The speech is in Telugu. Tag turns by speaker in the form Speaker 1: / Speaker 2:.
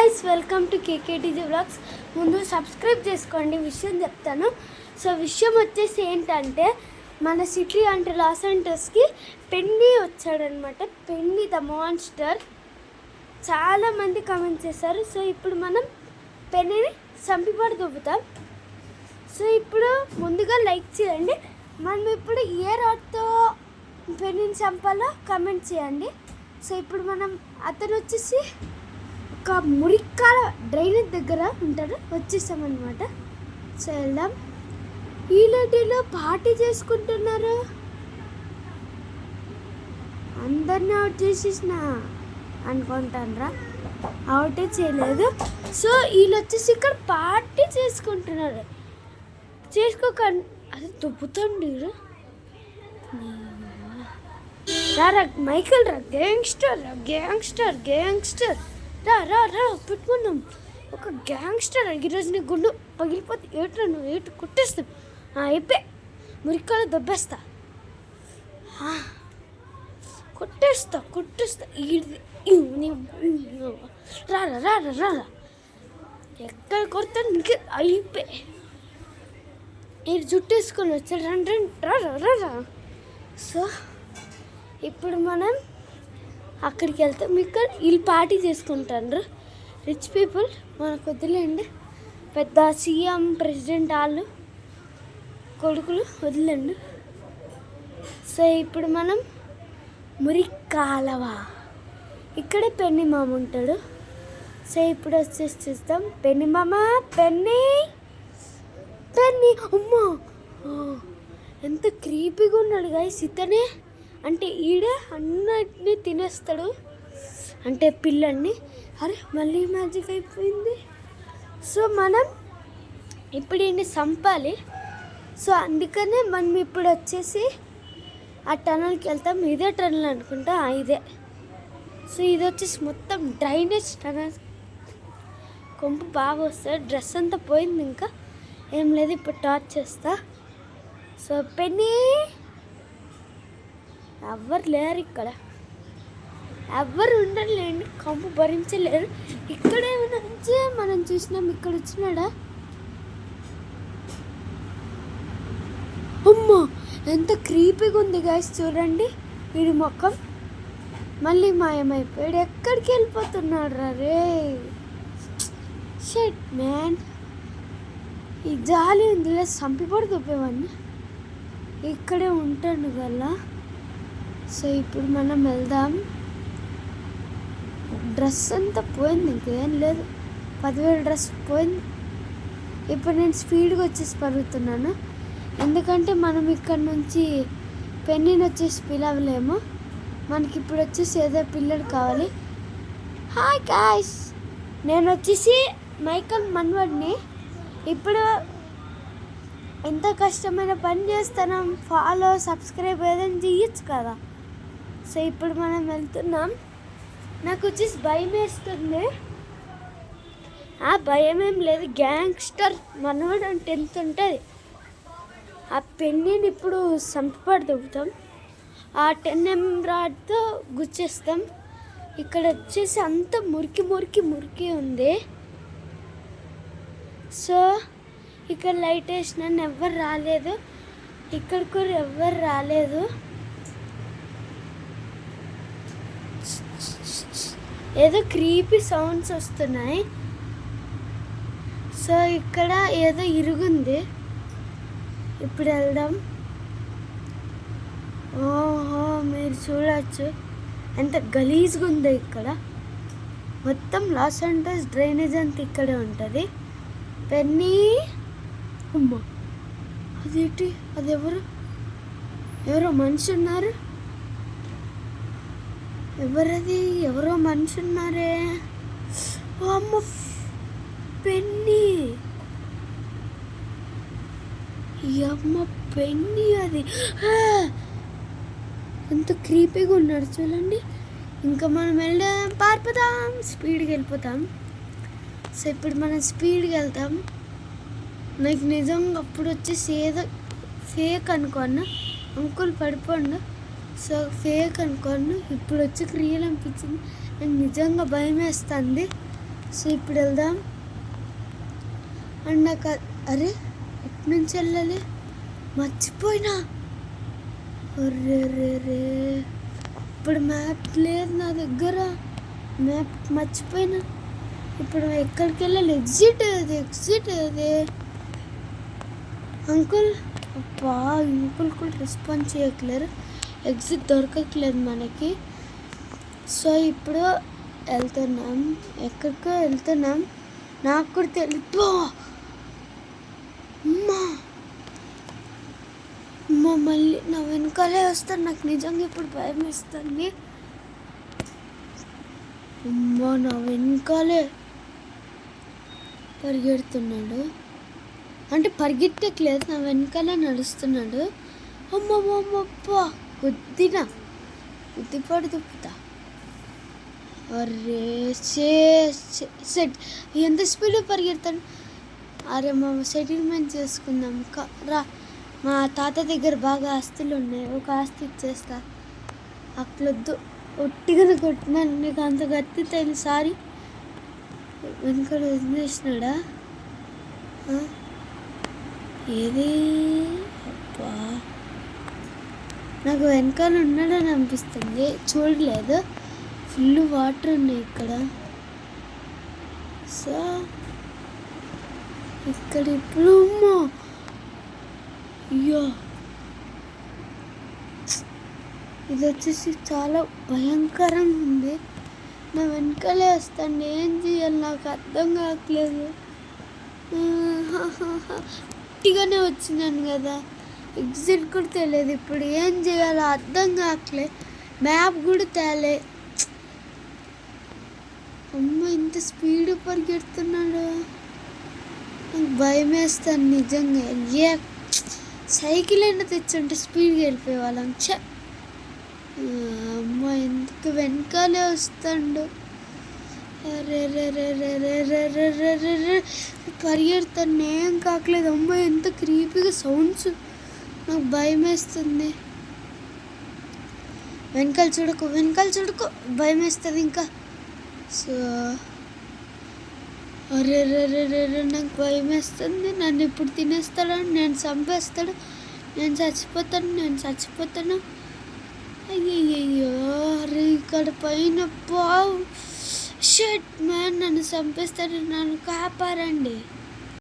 Speaker 1: Guys, welcome to KKTG vlogs. ముందు సబ్స్క్రైబ్ చేసుకోండి. విషయం చెప్తాను. సో విషయం వచ్చేసి ఏంటంటే, మన సిటీ అంటే లాస్ ఏంజల్స్కి పెన్నీ వచ్చాడనమాట. Penny the monster. చాలామంది కామెంట్ చేశారు. సో ఇప్పుడు మనం పెన్నీని చంపిపడి దుబ్బుతాం. సో ఇప్పుడు ముందుగా లైక్ చేయండి. మనం ఇప్పుడు ఏ రాడ్తో పెన్నీని చంపాలో కామెంట్ చేయండి. సో ఇప్పుడు మనం అతను వచ్చేసి ఒక మురిక్కాల డ్రైనేజ్ దగ్గర ఉంటాడు. వచ్చేసామన్నమాట. సో వెళ్దాం. ఈ లడ్డీలో పార్టీ చేసుకుంటున్నారు. అందరినీ అవుట్ చేసేసిన అనుకుంటానరా. అవుటే చేయలేదు. సో వీళ్ళు వచ్చేసి ఇక్కడ పార్టీ చేసుకుంటున్నారు. చేసుకోక అది దుబ్బుతండి. రా మైకల్ రా, గ్యాంగ్స్టర్ రా, గ్యాంగ్స్టర్ గ్యాంగ్స్టర్ రా రా రా పెట్టుకున్నాం. ఒక గ్యాంగ్స్టర్ ఈరోజు నీ గుండు పగిలిపోతే ఏట్రా నువ్వు ఏటు కొట్టేస్తావు. అయిపోయి మురికాలు దొబ్బేస్తా, కొట్టేస్తా కొట్టేస్తా. రా రా రా రా రా ఎక్కడ కొడతా నీకు అయిపోయి. మీరు జుట్టు వేసుకొని వచ్చారు. రండి రా రా రా. సో ఇప్పుడు మనం అక్కడికి వెళ్తాం. ఇక్కడ వీళ్ళు పార్టీ చేసుకుంటారు. రిచ్ పీపుల్ మనకు వదిలేండి. పెద్ద సీఎం ప్రెసిడెంట్ వాళ్ళు కొడుకులు వదిలేండి. సో ఇప్పుడు మనం మురిక్కాలవ ఇక్కడే పెన్నీ మామ ఉంటాడు. సో ఇప్పుడు వచ్చేసి చూస్తాం. పెన్నీ మామ, పెన్నీ పెన్నీ. అమ్మా ఎంత క్రీపీగా ఉన్నాడు గాయ్స్. ఇతనే అంటే ఈడే అన్నిటినీ తినేస్తాడు. అంటే పిల్లల్ని. అరే మళ్ళీ మ్యాజిక్ అయిపోయింది. సో మనం ఇప్పుడు ఈయన్ని చంపాలి. సో అందుకనే మనం ఇప్పుడు వచ్చేసి ఆ టనల్కి వెళ్తాం. ఇదే టనల్ అనుకుంటా. ఇదే. సో ఇది వచ్చేసి మొత్తం డ్రైనేజ్ టనల్. కొంపు బాగా వస్తుంది. డ్రెస్ అంతా పోయింది. ఇంకా ఏం లేదు. ఇప్పుడు టార్చ్ చేస్తా. సో పెన్నీ ఎవ్వరు లేరు ఇక్కడ. ఎవ్వరు ఉండలేండి. కంపు భరించలేరు. ఇక్కడే నుంచి మనం చూసినాం. ఇక్కడ వచ్చినాడా? అమ్మా ఎంత క్రీపీగా ఉంది గాయ్స్. చూడండి వీడి ముఖం. మళ్ళీ మాయమైపోయాడు. ఎక్కడికి వెళ్ళిపోతున్నాడు రా రే. Shut man. ఈ జాలి ఉందిలే, చంపిపడి దుబ్బేవాడిని. ఇక్కడే ఉంటాను గల్లా. సో ఇప్పుడు మనం వెళ్దాం. డ్రెస్ అంతా పోయింది. ఇంకేం లేదు. 10,000 డ్రెస్ పోయింది. ఇప్పుడు నేను స్పీడ్గా వచ్చేసి పరుగుతున్నాను. ఎందుకంటే మనం ఇక్కడ నుంచి పెన్నీని వచ్చేసి పిలవలేము. మనకి ఇప్పుడు వచ్చేసి ఏదో పిల్లలు కావాలి. హాయ్ గాయ్స్, నేను వచ్చేసి మైకల్ మన్వడ్ని. ఇప్పుడు ఎంత కష్టమైన పని చేస్తున్నాం. ఫాలో సబ్స్క్రైబ్ ఏదైనా చేయొచ్చు కదా. సో ఇప్పుడు మనం వెళ్తున్నాం. నాకు వచ్చేసి భయం వేస్తుంది. ఆ భయం ఏం లేదు. గ్యాంగ్స్టర్ మనవాడు అంటే ఎంత ఉంటుంది. ఆ పెన్నీని ఇప్పుడు చంపబడి దుబ్బుతాం. ఆ 10M రాడ్తో గుచ్చేస్తాం. ఇక్కడ వచ్చేసి అంత మురికి మురికి మురికి ఉంది. సో ఇక్కడ లైట్ వేసిన ఎవ్వరు రాలేదు. ఇక్కడ కూడా ఎవ్వరు రాలేదు. ఏదో క్రీపీ సౌండ్స్ వస్తున్నాయి. సో ఇక్కడ ఏదో ఇరుగుంది. ఇప్పుడు వెళ్దాం. ఓహో మీరు చూడవచ్చు ఎంత గలీజ్గా ఉందో ఇక్కడ. మొత్తం లాస్ ఏంజల్స్ డ్రైనేజ్ అంతా ఇక్కడే ఉంటుంది. పెన్నీ అమ్మా అదేంటి? అది ఎవరో మనిషి ఉన్నారు. ఎవరది? ఎవరో మనిషి ఉన్నారే. అమ్మ పెన్నీ. అమ్మ పెన్నీ అది ఎంత క్రీపీగా ఉన్నాడు చూడండి. ఇంకా మనం వెళ్దాం. పారిపోతాం. స్పీడ్గా వెళ్ళిపోతాం. సో ఇప్పుడు మనం స్పీడ్గా వెళ్తాం. నాకు నిజంగా అప్పుడు వచ్చేసి ఏదో ఫేక్ అనుకోన్నా. అంకుల్ పడిపోండు. సో ఫేక్ అనుకోను. ఇప్పుడు వచ్చి రియల్ అనిపించింది. నాకు నిజంగా భయం వేస్తుంది. సో ఇప్పుడు వెళ్దాం. అండ్ నాకు అరే ఎటు నుంచి వెళ్ళాలి మర్చిపోయినా. అరే రే రే, ఇప్పుడు మ్యాప్ లేదు నా దగ్గర, మ్యాప్ మర్చిపోయినా. ఇప్పుడు ఎక్కడికి వెళ్ళాలి? ఎగ్జిట్ అది. అంకుల్, అబ్బా అంకుల్ కూడా రెస్పాన్స్ చేయట్లేరు, ఎగ్జిట్ దొరకట్లేదు మనకి. సో ఇప్పుడు వెళ్తున్నాం, ఎక్కడికో వెళ్తున్నాం. నాకు కూడా తెలిపో అమ్మా మళ్ళీ నా వెనకాలే వస్తాను. నాకు నిజంగా ఇప్పుడు భయం వేస్తుంది. అమ్మా నా వెనకాలే పరిగెడుతున్నాడు, అంటే పరిగెట్టట్లేదు, నా వెనకాలే నడుస్తున్నాడు. అమ్మమ్మప్ప గుద్దిపడి దుప్పుతా. అరే సెట్ ఎంత స్పీడ్గా పరిగెడతాను. అరే మా సెటిల్మెంట్ చేసుకుందాం రా. మా తాత దగ్గర బాగా ఆస్తులు ఉన్నాయి, ఒక ఆస్తి ఇచ్చేస్తా. అట్లొద్దు, ఒట్టిగా కొట్టినాను, నీకు అంత గట్టి తైన సారీ. వెనకాల వదిలేసినాడా? ఏది అబ్బా, నాకు వెనకాల ఉన్నాడని అనిపిస్తుంది, చూడలేదు. ఫుల్ వాటర్ ఉన్నాయి ఇక్కడ. సో ఇక్కడ ఇప్పుడు అయ్యో, ఇది వచ్చేసి చాలా భయంకరంగా ఉంది. నా వెనకాలే వస్తాను, ఏం చేయాలి నాకు అర్థం కావట్లేదు. గట్టిగానే వచ్చినాను కదా, ఎగ్జిట్ కూడా తెలియదు. ఇప్పుడు ఏం చేయాలో అర్థం కావట్లేదు, మ్యాప్ కూడా తేలే. అమ్మ ఇంత స్పీడ్ పరిగెడుతున్నాడు, నాకు భయం వేస్తాను నిజంగా. ఏ సైకిల్ అయినా తెచ్చుంటే స్పీడ్గా వెళ్ళిపోయేవాళ్ళం. అమ్మ ఎందుకు వెనకాలే వస్తాడు. పరిగెడతాను, ఏం కాకలేదు. అమ్మ ఎంత క్రీపీగా సౌండ్స్, నాకు భయం వేస్తుంది. వెనకాల చూడకు, భయం వేస్తుంది ఇంకా. సో అరే నాకు భయం వేస్తుంది. నన్ను ఇప్పుడు తినేస్తాడని, నేను చంపేస్తాడు, నేను చచ్చిపోతాను. అయ్యయ్యో, అరే ఇక్కడ పైన షట్ మ్యాన్, నన్ను చంపేస్తాడు, నన్ను కాపాడండి.